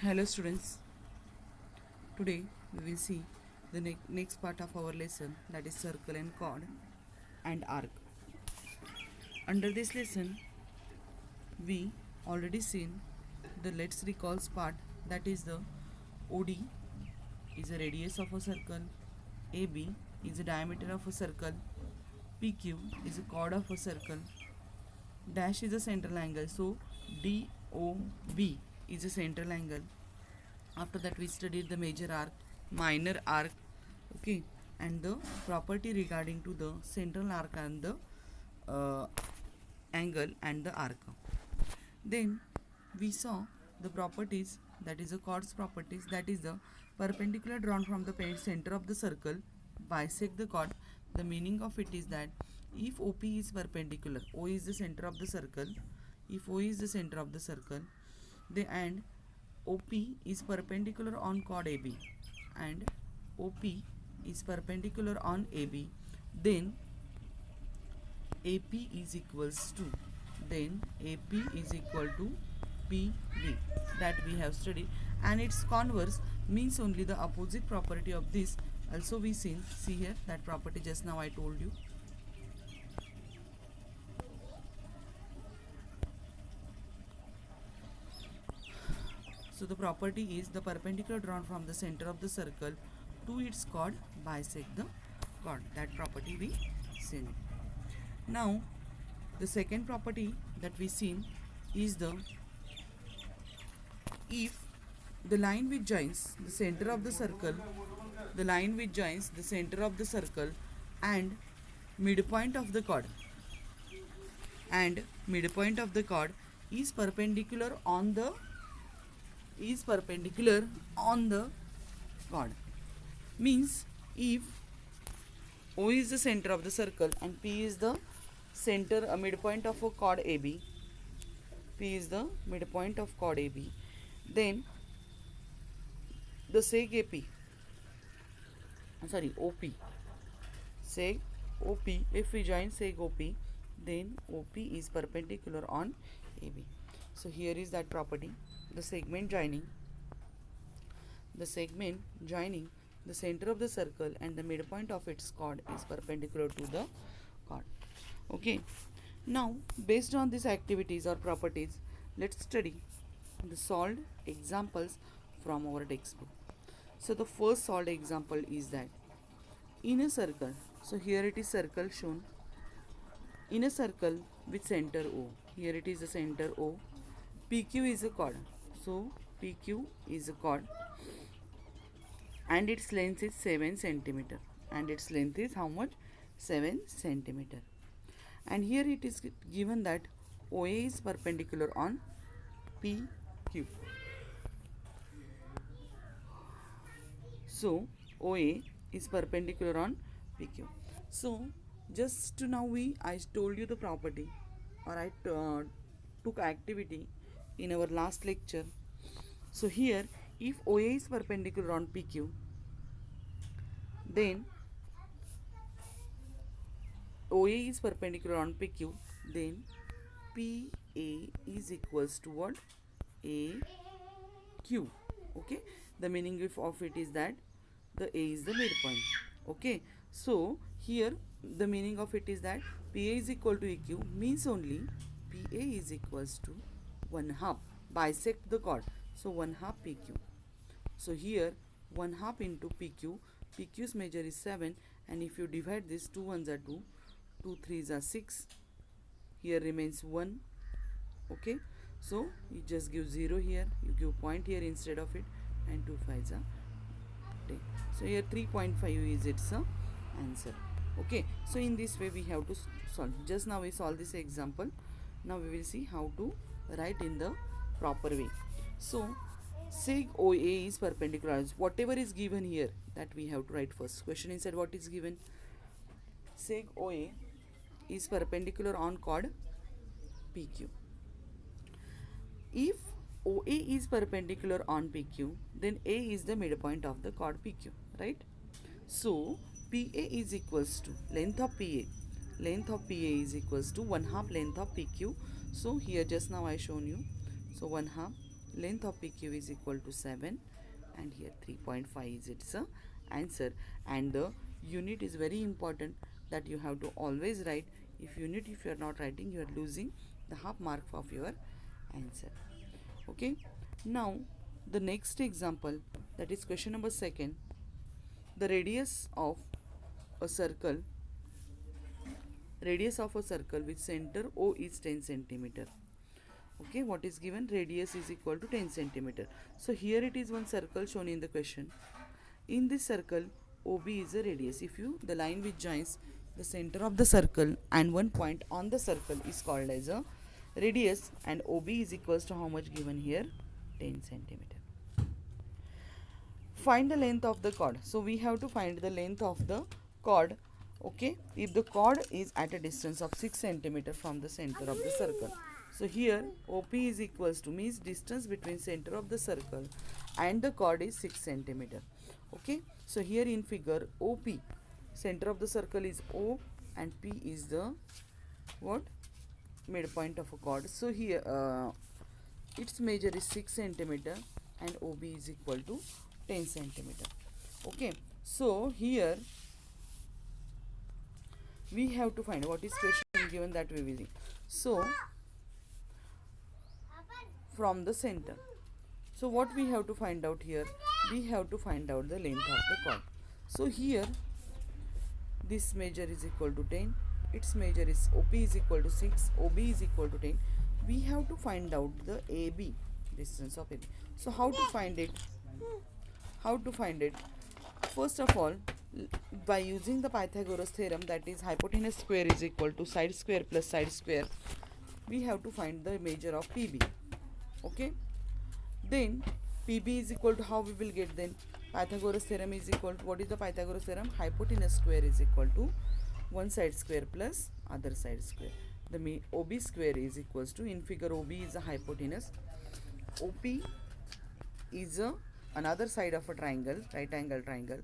Hello students, today we will see the next part of our lesson, that is circle and chord and arc. Under this lesson we already seen the let's recalls part, that is the OD is a radius of a circle, AB is a diameter of a circle, PQ is a chord of a circle, dash is a central angle, so DOB is a central angle. After that we studied the major arc, minor arc, okay, and the property regarding to the central arc and the uh, angle and the arc. Then we saw the properties, that is the chords properties, that is the perpendicular drawn from the center of the circle bisect the chord. The meaning of it is that if OP is perpendicular, O is the center of the circle, if O is the center of the circle, and OP is perpendicular on chord AB and OP is perpendicular on AB, then AP is equals to PB, that we have studied, and its converse means only the opposite property of this. Also we see here that property just now I told you. So the property is the perpendicular drawn from the center of the circle to its chord bisect the chord. That property we seen. Now the second property that we seen is if the line which joins the center of the circle, and midpoint of the chord is perpendicular on the chord, means if O is the center of the circle and P is the midpoint of a chord AB, then the seg OP, if we join seg OP, then OP is perpendicular on AB. So here is that property, the segment joining the center of the circle and the midpoint of its chord is perpendicular to the chord. Okay, now based on these activities or properties, let's study the solved examples from our textbook. So the first solved example is that in a circle, so here it is circle shown, in a circle with center O, here it is the center O, PQ is a chord, so PQ is a chord and its length is 7 centimeter, and its length is how much? 7 centimeter. And here it is given that OA is perpendicular on PQ. So OA is perpendicular on PQ. So just to now I told you the property, or I took activity in our last lecture. So here if OA is perpendicular on PQ, then OA is perpendicular on PQ, then PA is equals to what? AQ. Okay, the meaning of it is that the A is the midpoint. Okay, so here the meaning of it is that PA is equal to EQ means only PA is equals to 1/2 bisect the chord, so 1/2 PQ. So here 1/2 into PQ, PQ's measure is 7, and if you divide this, 2 ones are 2, 2 threes are 6, here remains 1. Okay, so you just give 0 here, you give point here instead of it, and 2 fives are 10. So here 3.5 is its answer. Okay, so in this way we have to solve. Just now we solve this example. Now we will see how to write in the proper way. So seg OA is perpendicular, whatever is given here, that we have to write first. Question inside what is given? Seg OA is perpendicular on chord PQ. If OA is perpendicular on PQ, then A is the midpoint of the chord PQ, right? So PA is equals to length of PA. Length of PA is equals to 1/2 length of PQ. So here just now I shown you. So 1/2 length of PQ is equal to 7, and here 3.5 is its answer. And the unit is very important, that you have to always write. If you are not writing, you are losing the half mark of your answer. Okay, now the next example, that is question number 2. The radius of a circle with center O is 10 centimeter. Okay, what is given? Radius is equal to 10 centimeter. So here it is one circle shown in the question. In this circle, OB is a radius. If the line which joins the center of the circle and one point on the circle is called as a radius, and OB is equals to how much given here? 10 centimeter. Find the length of the chord. So we have to find the length of the chord. Okay, if the chord is at a distance of 6 centimeter from the center of the circle. So here OP is equals to, means distance between center of the circle and the chord is 6 centimeter. Okay, so here in figure, OP, center of the circle is O and P is the what? Midpoint of a chord. So here its measure is 6 centimeter and OB is equal to 10 centimeter. Okay, so here we have to find what is question given, that we will see. So from the center, so what we have to find out here? We have to find out the length of the chord. So here this measure is equal to 10, its measure is OP is equal to 6, OB is equal to 10. We have to find out the AB, distance of AB. So how to find it? First of all, by using the Pythagoras theorem, that is hypotenuse square is equal to side square plus side square, we have to find the measure of PB. Okay, then PB is equal to, how we will get? Then Pythagoras theorem is equal to, what is the Pythagoras theorem? Hypotenuse square is equal to one side square plus other side square. The OB square is equals to, in figure OB is a hypotenuse, OP is another side of a triangle, right angle triangle,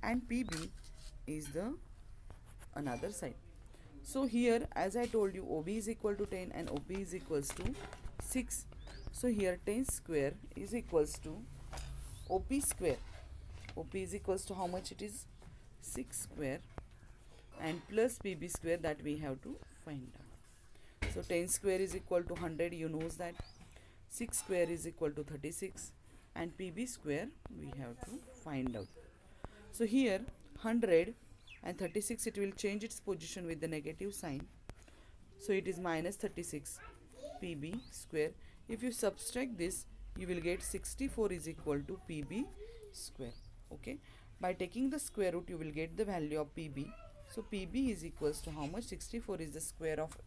and PB is the another side. So here, as I told you, OB is equal to 10 and OP is equals to 6. So here 10 square is equals to OP square. OP is equals to how much it is? 6 square, and plus PB square, that we have to find out. So 10 square is equal to 100, you knows that. 6 square is equal to 36, and PB square we have to find out. So here 100 and 36, it will change its position with the negative sign. So it is minus 36 PB square. If you subtract this, you will get 64 is equal to PB square. Okay, by taking the square root, you will get the value of PB. So PB is equals to how much? 64 is the square of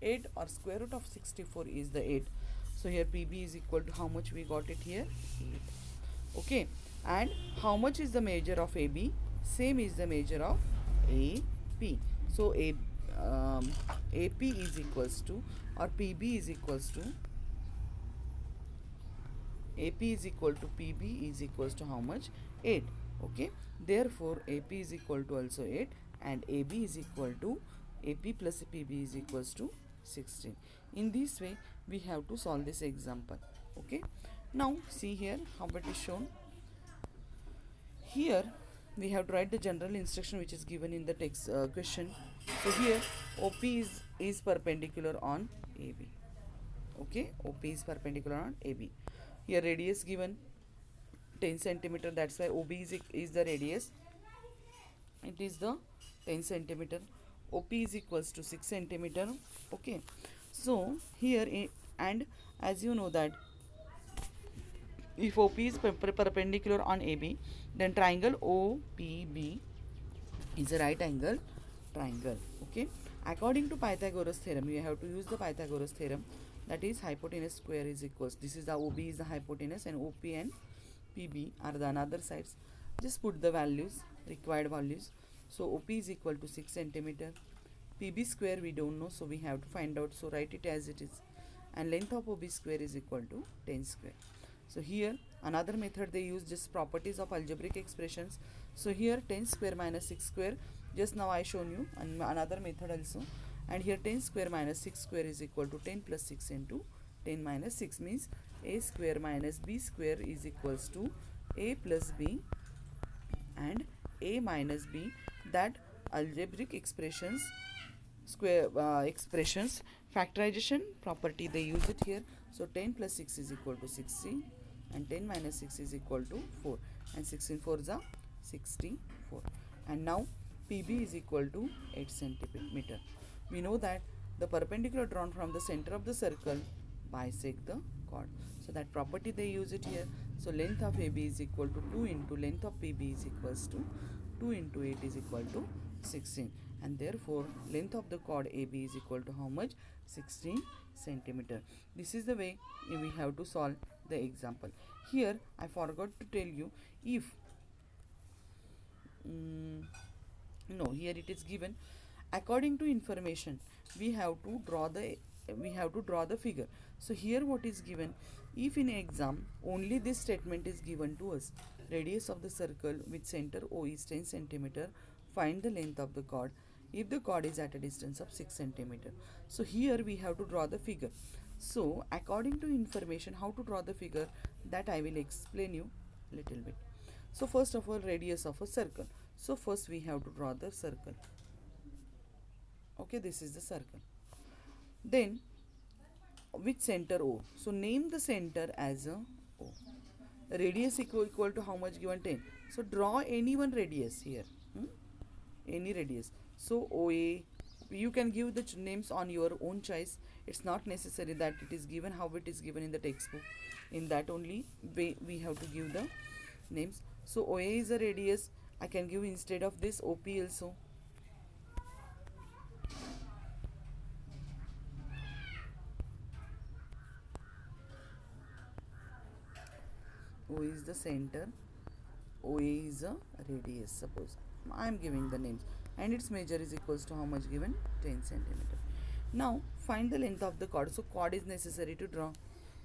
8, or square root of 64 is the 8. So here PB is equal to how much? We got it here, 8. Okay, and how much is the measure of AB? Same is the measure of AP. So AP is equals to, or PB is equals to, AP is equal to PB is equals to how much? 8. Okay, therefore AP is equal to also 8, and AB is equal to, AP plus PB is equals to 16. In this way we have to solve this example. Okay, now see here how it is shown. Here we have to write the general instruction which is given in the text question. So here OP is perpendicular on AB. Okay, OP is perpendicular on AB. Here radius given 10 centimeter, that's why OB is the radius, it is the 10 centimeter. OP is equals to 6 centimeter. Okay, so here and as you know that if OP is perpendicular on AB, then triangle OPB is a right angle triangle. Okay, according to Pythagoras theorem, you have to use the Pythagoras theorem, that is hypotenuse square is equals, this is the OB is the hypotenuse and OP and PB are the another sides. Just put the values, required values. So OP is equal to 6 centimeter, PB square we don't know, so we have to find out, so write it as it is, and length of OB square is equal to 10 square. So here another method, they use just properties of algebraic expressions. So here 10 square minus 6 square, just now I shown you, and another method also. And here 10 square minus 6 square is equal to 10 plus 6 into 10 minus 6, means a square minus b square is equals to a plus b and a minus b, that algebraic expressions, square expressions factorization property, they use it here. So 10 plus 6 is equal to 16 and 10 minus 6 is equal to 4 and 16 4s are 64. And now pb is equal to 8 centimeter. We know that the perpendicular drawn from the center of the circle bisect the chord, so that property they use it here. So length of AB is equal to 2 into length of PB is equals to 2 into 8 is equal to 16, and therefore length of the chord AB is equal to how much? 16 centimeter. This is the way we have to solve the example. Here I forgot to tell you, if no, here it is given according to information we have to draw the figure. So here what is given, if in exam only this statement is given to us, radius of the circle with center O is 10 centimeter, find the length of the chord if the chord is at a distance of 6 centimeter. So here we have to draw the figure. So according to information how to draw the figure, that I will explain you little bit. So first of all, radius of a circle. So first we have to draw the circle. Okay, this is the circle. Then with center O, so name the center as a O. Radius equal to how much given? 10. So draw any one radius here, any radius. So OA, you can give the names on your own choice. It's not necessary that it is given how it is given in the textbook. In that only way we have to give the names. So OA is a radius. I can give instead of this OP also. O is the center, OA is a radius, suppose I am giving the names, and its measure is equals to how much given? 10 centimeter. Now find the length of the chord. So chord is necessary to draw,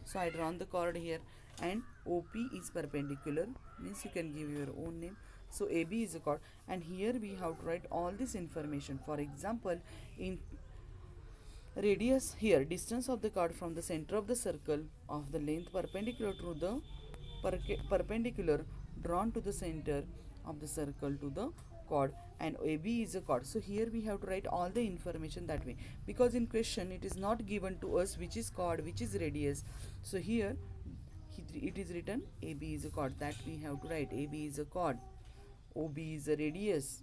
so I drawn the chord here, and OP is perpendicular, means you can give your own name. So AB is a chord, and here we have to write all this information. For example, in radius, here distance of the chord from the center of the circle of the length perpendicular to the perpendicular drawn to the center of the circle to the chord, and AB is a chord. So here we have to write all the information that way, because in question it is not given to us which is chord, which is radius. So here it is written AB is a chord, that we have to write. AB is a chord, OB is a radius,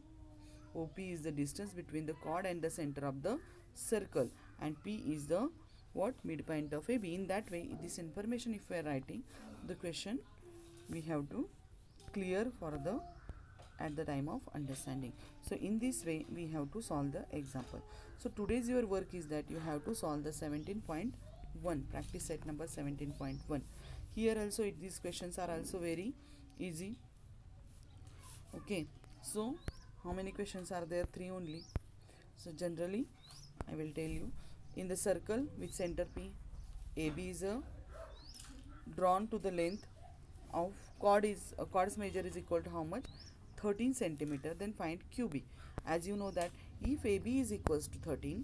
OP is the distance between the chord and the center of the circle, and P is the what? Midpoint of AB. In that way, this information if we are writing the question, we have to clear for the at the time of understanding. So in this way we have to solve the example. So today's your work is that you have to solve the 17.1 practice set number 17.1. Here also these questions are also very easy. Okay, so how many questions are there? 3 only. So generally I will tell you, in the circle with center P, AB is a drawn to the length of chord's measure is equal to how much? 13 centimeter. Then find QB. As you know that if AB is equals to 13,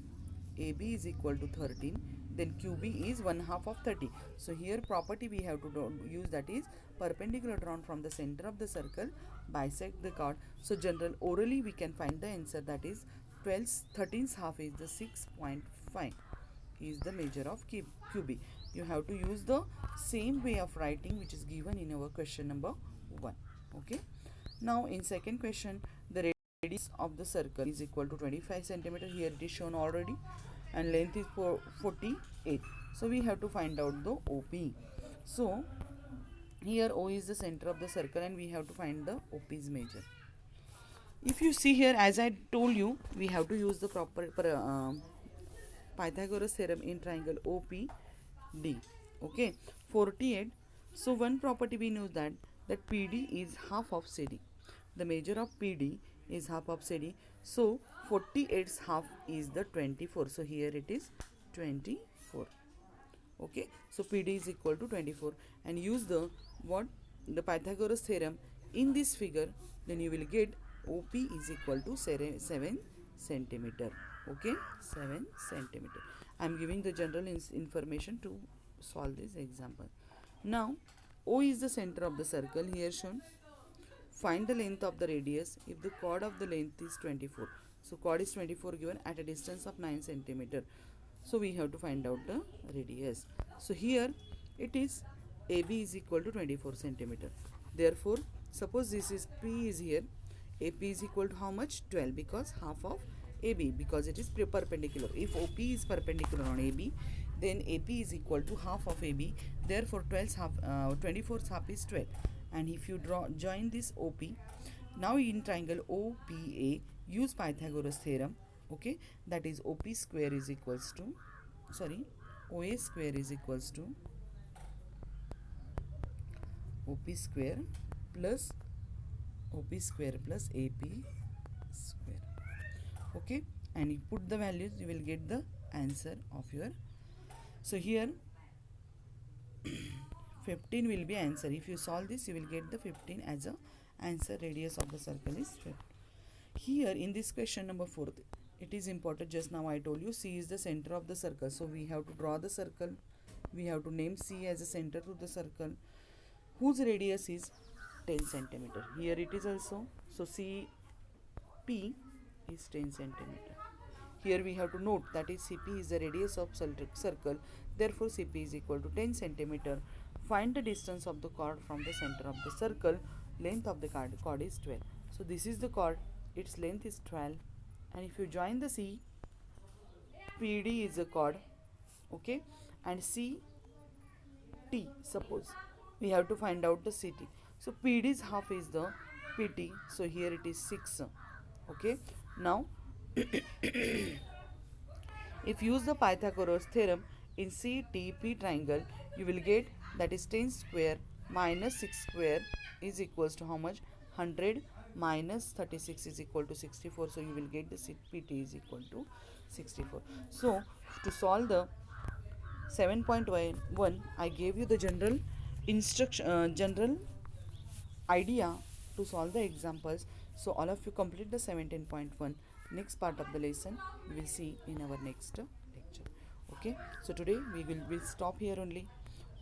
AB is equal to 13, then QB is 1/2 of 30. So here property we have to use, that is perpendicular drawn from the center of the circle bisect the chord. So general orally we can find the answer, that is 13's half is the 6.5 is the measure of QB. You have to use the same way of writing which is given in our question number 1. Okay. Now in second question, the radius of the circle is equal to 25 centimeter. Here it is shown already, and length is 48. So we have to find out the OP. So here O is the center of the circle, and we have to find the OP's measure. If you see here, as I told you, we have to use the proper Pythagoras theorem in triangle OPD. Okay, 48. So one property we know that PD is half of CD. The measure of PD is half of CD. So 48's half is the 24. So here it is 24. Okay, so PD is equal to 24, and use the the Pythagoras theorem in this figure, then you will get OP is equal to 7 centimeter. Okay, 7 centimeter. I am giving the general information to solve this example. Now O is the center of the circle here shown. Find the length of the radius if the chord of the length is 24. So chord is 24 given at a distance of 9 centimeter. So we have to find out the radius. So here it is AB is equal to 24 centimeter. Therefore, suppose this is P is here, AP is equal to how much? 12, because half of AB, because it is perpendicular. If OP is perpendicular on AB, then AP is equal to half of AB. Therefore, 24's half is 12. And if you join this OP, now in triangle OPA, use Pythagoras theorem. Okay, that is OP square is equals to, sorry, OA square is equals to OP square plus OP square plus AP square. Okay, and you put the values, you will get the answer of your. So here 15 will be answer. If you solve this, you will get the 15 as a answer. Radius of the circle is 15. Here in this question number 4, it is important. Just now I told you C is the center of the circle, so we have to draw the circle. We have to name C as a center to the circle whose radius is 10 centimeter. Here it is also. So CP is 10 centimeter. Here we have to note that is CP is the radius of circle. Therefore CP is equal to 10 centimeter. Find the distance of the chord from the center of the circle. Length of the chord is 12. So this is the chord. Its length is 12. And if you join the C, PD is a chord. Okay. And CT, suppose we have to find out the CT. So PD's half is the PT. So here it is 6. Okay. Now if use the Pythagoras theorem in CTP triangle, you will get that is 10 square minus 6 square is equals to how much? 100 minus 36 is equal to 64. So you will get the CPT is equal to 64. So to solve the 7.1, I gave you the general general idea to solve the examples. So all of you complete the 17.1. Next part of the lesson we will see in our next lecture. Okay, so today we will stop here only.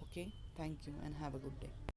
Okay, thank you and have a good day.